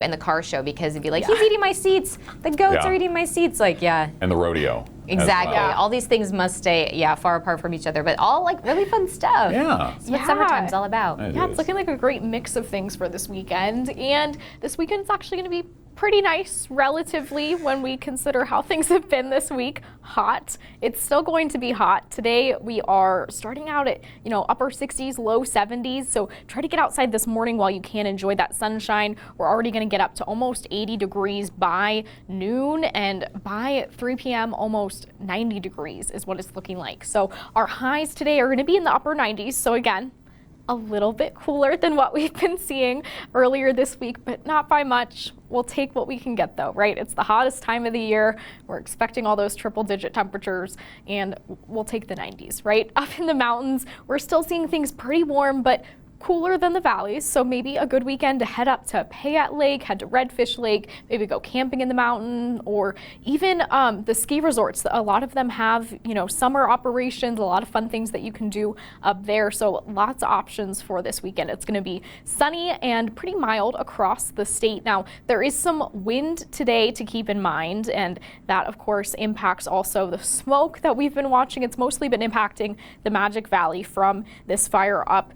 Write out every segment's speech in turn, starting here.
in the car show because it'd be like, he's eating my seats, the goats are eating my seats, like, And the rodeo. Exactly. Well. All these things must stay, far apart from each other, but all like really fun stuff. Yeah. It's what summertime's all about. It's looking like a great mix of things for this weekend, and this weekend's actually going to be pretty nice relatively when we consider how things have been this week. Hot. It's still going to be hot. Today we are starting out at, upper 60s, low 70s. So try to get outside this morning while you can enjoy that sunshine. We're already going to get up to almost 80 degrees by noon, and by 3 p.m. almost 90 degrees is what it's looking like. So our highs today are going to be in the upper 90s. So again, a little bit cooler than what we've been seeing earlier this week, but not by much. We'll take what we can get though, right? It's the hottest time of the year. We're expecting all those triple-digit temperatures, and we'll take the 90s, right? Up in the mountains, we're still seeing things pretty warm, but cooler than the valleys, so maybe a good weekend to head up to Payette Lake, head to Redfish Lake, maybe go camping in the mountain, or even the ski resorts. A lot of them have, summer operations, a lot of fun things that you can do up there, so lots of options for this weekend. It's going to be sunny and pretty mild across the state. Now, there is some wind today to keep in mind, and that, of course, impacts also the smoke that we've been watching. It's mostly been impacting the Magic Valley from this fire up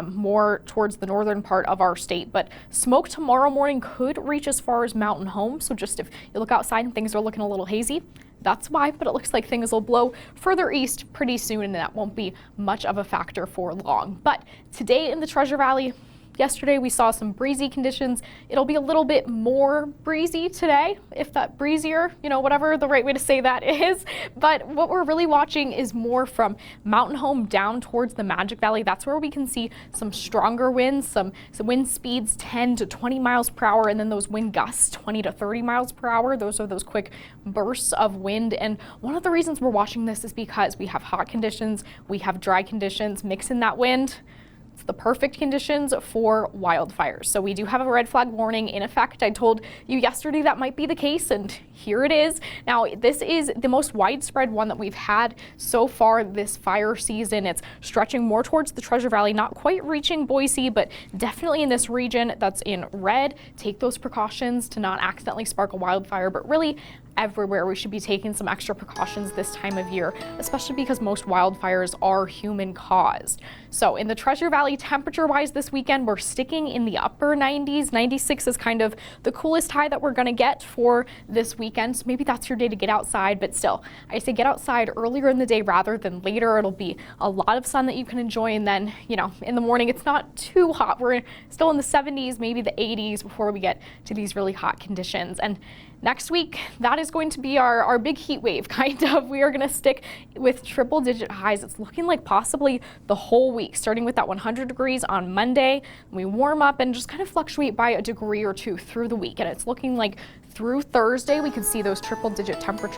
more towards the northern part of our state, but smoke tomorrow morning could reach as far as Mountain Home. So just if you look outside and things are looking a little hazy, that's why, but it looks like things will blow further east pretty soon, and that won't be much of a factor for long. But today in the Treasure Valley, yesterday we saw some breezy conditions. It'll be a little bit more breezy today, if that breezier, whatever the right way to say that is. But what we're really watching is more from Mountain Home down towards the Magic Valley. That's where we can see some stronger winds, some wind speeds 10 to 20 miles per hour, and then those wind gusts 20 to 30 miles per hour. Those are those quick bursts of wind. And one of the reasons we're watching this is because we have hot conditions, we have dry conditions, mix in that wind. It's the perfect conditions for wildfires. So we do have a red flag warning in effect. I told you yesterday that might be the case, and here it is. Now, this is the most widespread one that we've had so far this fire season. It's stretching more towards the Treasure Valley, not quite reaching Boise, but definitely in this region that's in red. Take those precautions to not accidentally spark a wildfire, but really everywhere we should be taking some extra precautions this time of year, especially because most wildfires are human caused. So in the Treasure Valley, temperature-wise this weekend, we're sticking in the upper 90s. 96 is kind of the coolest high that we're going to get for this weekend. So maybe that's your day to get outside, but still, I say get outside earlier in the day rather than later. It'll be a lot of sun that you can enjoy, and then, in the morning it's not too hot. We're still in the 70s, maybe the 80s before we get to these really hot conditions. And next week, that is going to be our big heat wave, kind of. We are going to stick with triple-digit highs. It's looking like possibly the whole week, starting with that 100 degrees on Monday. We warm up and just kind of fluctuate by a degree or two through the week. And it's looking like through Thursday, we could see those triple-digit temperatures